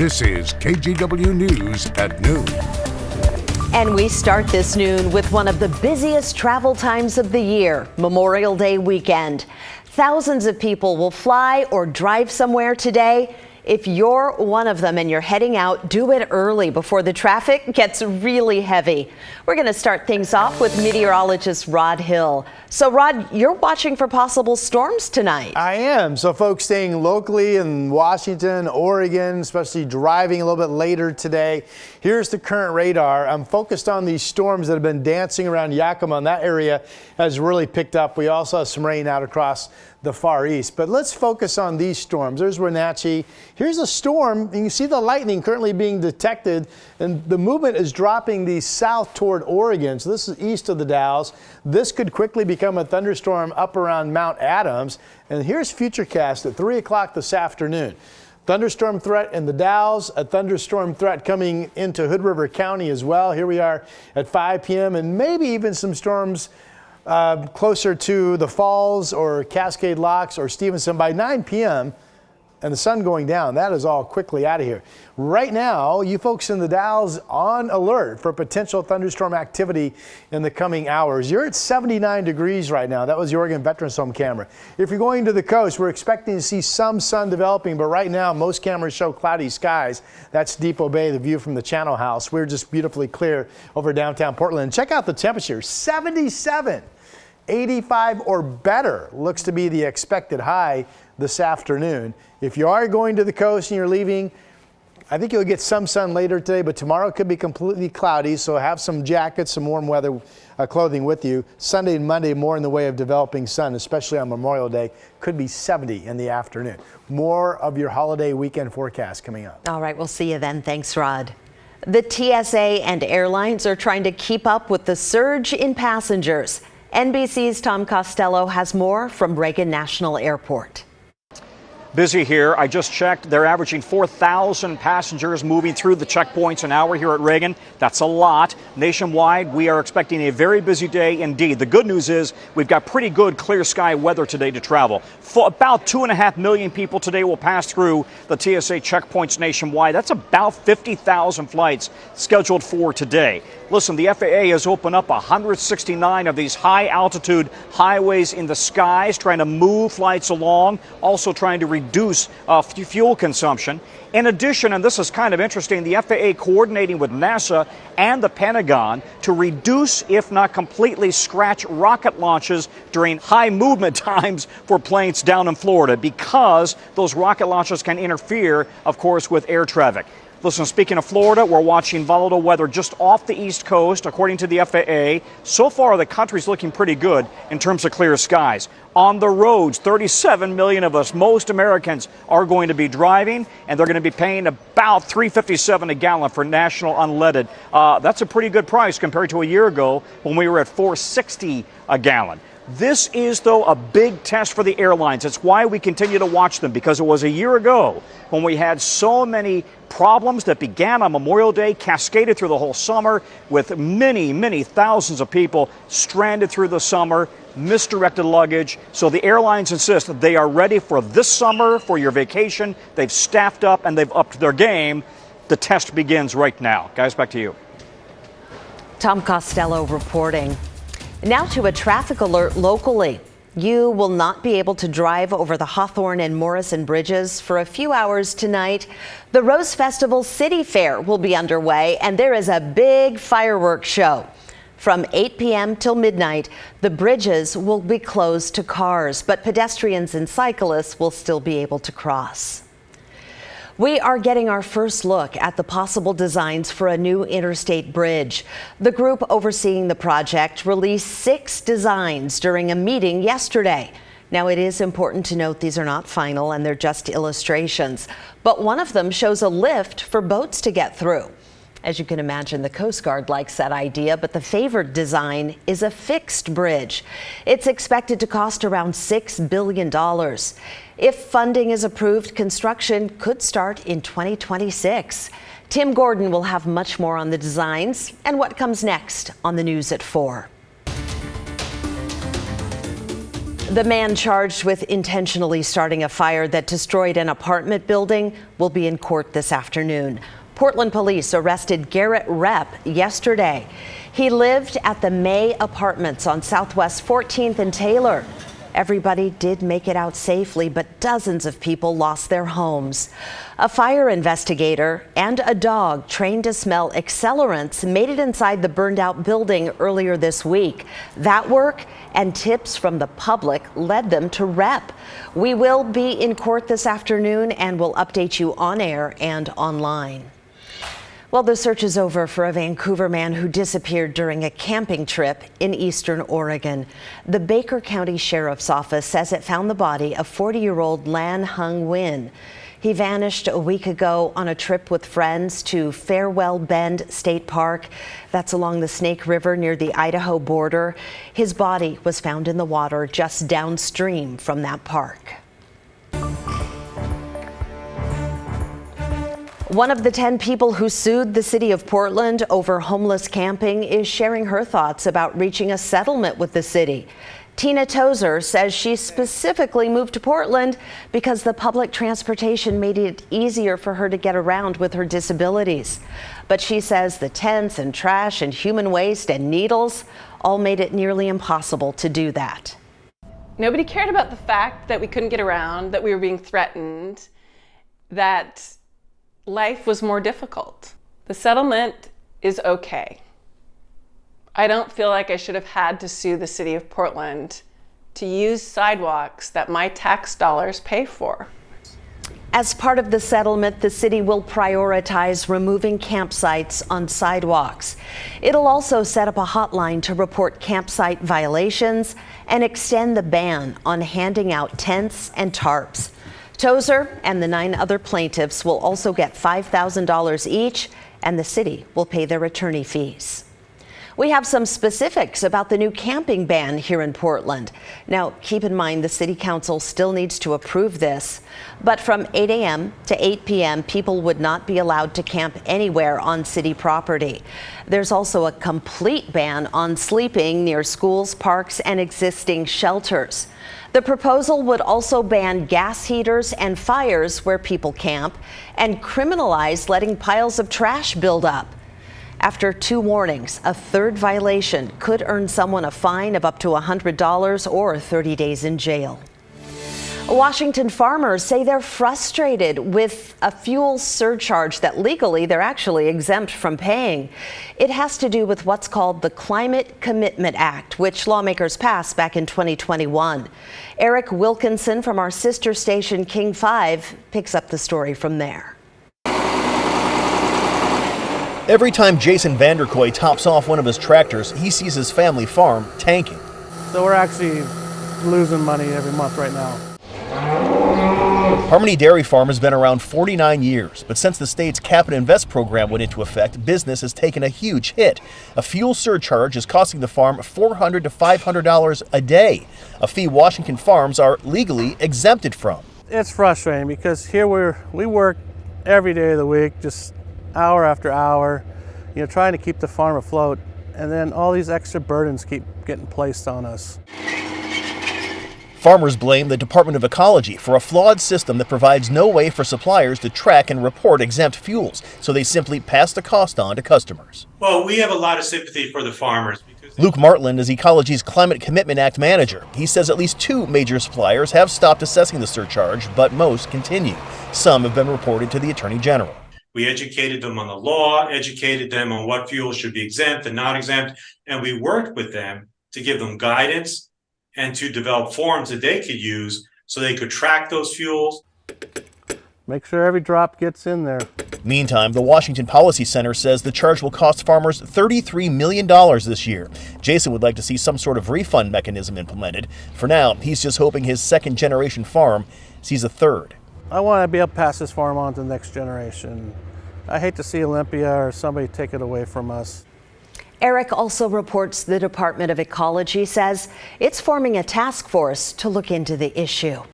This is KGW News at noon. And we start this noon with one of the busiest travel times of the year, Memorial Day weekend. Thousands of people will fly or drive somewhere today. If you're one of them and you're heading out, do it early before the traffic gets really heavy. We're going to start things off with meteorologist Rod Hill. So Rod, you're watching for possible storms tonight. I am. So folks staying locally in Washington, Oregon, especially driving a little bit later today. Here's the current radar. I'm focused on these storms that have been dancing around Yakima, and that area has really picked up. We also have some rain out across the far east. But let's focus on these storms. There's Wenatchee. Here's a storm. You can see the lightning currently being detected, and the movement is dropping the south toward Oregon. So this is east of the Dalles. This could quickly become a thunderstorm up around Mount Adams. And here's Futurecast at 3 o'clock this afternoon. Thunderstorm threat in the Dalles, a thunderstorm threat coming into Hood River County as well. Here we are at 5 p.m. and maybe even some storms closer to the Falls or Cascade Locks or Stevenson by 9 p.m. and the sun going down. That is all quickly out of here. Right now, you folks in the Dalles on alert for potential thunderstorm activity in the coming hours. You're at 79 degrees right now. That was the Oregon Veterans Home camera. If you're going to the coast, we're expecting to see some sun developing, but right now most cameras show cloudy skies. That's Depot Bay, the view from the Channel House. We're just beautifully clear over downtown Portland. Check out the temperature, 77. 85 or better looks to be the expected high this afternoon. If you are going to the coast and you're leaving, I think you'll get some sun later today, but tomorrow could be completely cloudy, so have some jackets, some warm weather clothing with you. Sunday and Monday, more in the way of developing sun, especially on Memorial Day. Could be 70 in the afternoon. More of your holiday weekend forecast coming up. All right, we'll see you then. Thanks, Rod. The TSA and airlines are trying to keep up with the surge in passengers. NBC's Tom Costello has more from Reagan National Airport. Busy here. I just checked. They're averaging 4,000 passengers moving through the checkpoints an hour here at Reagan. That's a lot. Nationwide, we are expecting a very busy day indeed. The good news is we've got pretty good clear sky weather today to travel. For about 2.5 million people today will pass through the TSA checkpoints nationwide. That's about 50,000 flights scheduled for today. Listen, the FAA has opened up 169 of these high-altitude highways in the skies, trying to move flights along, also trying to reduce fuel consumption. In addition, and this is kind of interesting, the FAA coordinating with NASA and the Pentagon to reduce, if not completely scratch, rocket launches during high movement times for planes down in Florida, because those rocket launches can interfere, of course, with air traffic. Listen, speaking of Florida, we're watching volatile weather just off the East Coast, according to the FAA. So far, the country's looking pretty good in terms of clear skies. On the roads, 37 million of us, most Americans, are going to be driving, and they're going to be paying about $3.57 a gallon for national unleaded. That's a pretty good price compared to a year ago when we were at $4.60 a gallon. This is, though, a big test for the airlines. It's why we continue to watch them, because it was a year ago when we had so many problems that began on Memorial Day, cascaded through the whole summer, with many, many thousands of people stranded through the summer, misdirected luggage. So the airlines insist that they are ready for this summer, for your vacation. They've staffed up and they've upped their game. The test begins right now. Guys, back to you. Tom Costello reporting. Now to a traffic alert locally. You will not be able to drive over the Hawthorne and Morrison bridges for a few hours tonight. The Rose Festival City Fair will be underway, and there is a big fireworks show. From 8 p.m. till midnight, the bridges will be closed to cars, but pedestrians and cyclists will still be able to cross. We are getting our first look at the possible designs for a new interstate bridge. The group overseeing the project released 6 designs during a meeting yesterday. Now, it is important to note these are not final and they're just illustrations, but one of them shows a lift for boats to get through. As you can imagine, the Coast Guard likes that idea, but the favored design is a fixed bridge. It's expected to cost around $6 billion. If funding is approved, construction could start in 2026. Tim Gordon will have much more on the designs and what comes next on the news at 4. The man charged with intentionally starting a fire that destroyed an apartment building will be in court this afternoon. Portland police arrested Garrett Repp yesterday. He lived at the May Apartments on Southwest 14th and Taylor. Everybody did make it out safely, but dozens of people lost their homes. A fire investigator and a dog trained to smell accelerants made it inside the burned out building earlier this week. That work and tips from the public led them to Repp. We will be in court this afternoon and will update you on air and online. Well, the search is over for a Vancouver man who disappeared during a camping trip in eastern Oregon. The Baker County Sheriff's Office says it found the body of 40-year-old Lan Hung Win. He vanished a week ago on a trip with friends to Farewell Bend State Park. That's along the Snake River near the Idaho border. His body was found in the water just downstream from that park. One of the 10 people who sued the city of Portland over homeless camping is sharing her thoughts about reaching a settlement with the city. Tina Tozer says she specifically moved to Portland because the public transportation made it easier for her to get around with her disabilities. But she says the tents and trash and human waste and needles all made it nearly impossible to do that. Nobody cared about the fact that we couldn't get around, that we were being threatened, that life was more difficult. The settlement is okay. I don't feel like I should have had to sue the city of Portland to use sidewalks that my tax dollars pay for. As part of the settlement, the city will prioritize removing campsites on sidewalks. It'll also set up a hotline to report campsite violations and extend the ban on handing out tents and tarps. Tozer and the 9 other plaintiffs will also get $5,000 each, and the city will pay their attorney fees. We have some specifics about the new camping ban here in Portland. Now, keep in mind the city council still needs to approve this, but from 8 a.m. to 8 p.m., people would not be allowed to camp anywhere on city property. There's also a complete ban on sleeping near schools, parks, and existing shelters. The proposal would also ban gas heaters and fires where people camp and criminalize letting piles of trash build up. After 2 warnings, a third violation could earn someone a fine of up to $100 or 30 days in jail. Washington farmers say they're frustrated with a fuel surcharge that legally they're actually exempt from paying. It has to do with what's called the Climate Commitment Act, which lawmakers passed back in 2021. Eric Wilkinson from our sister station King 5 picks up the story from there. Every time Jason Vanderkoy tops off one of his tractors, he sees his family farm tanking. So we're actually losing money every month right now. Harmony Dairy Farm has been around 49 years, but since the state's Cap and Invest program went into effect, business has taken a huge hit. A fuel surcharge is costing the farm $400 to $500 a day, a fee Washington farms are legally exempted from. It's frustrating because here we work every day of the week, just hour after hour, trying to keep the farm afloat, and then all these extra burdens keep getting placed on us. Farmers blame the Department of Ecology for a flawed system that provides no way for suppliers to track and report exempt fuels, so they simply pass the cost on to customers. Well, we have a lot of sympathy for the farmers. Luke Martland is Ecology's Climate Commitment Act manager. He says at least 2 major suppliers have stopped assessing the surcharge, but most continue. Some have been reported to the Attorney General. We educated them on the law, educated them on what fuels should be exempt and not exempt, and we worked with them to give them guidance and to develop forms that they could use so they could track those fuels. Make sure every drop gets in there. Meantime, the Washington Policy Center says the charge will cost farmers $33 million this year. Jason would like to see some sort of refund mechanism implemented. For now, he's just hoping his second-generation farm sees a third. I want to be able to pass this farm on to the next generation. I hate to see Olympia or somebody take it away from us. Eric also reports the Department of Ecology says it's forming a task force to look into the issue.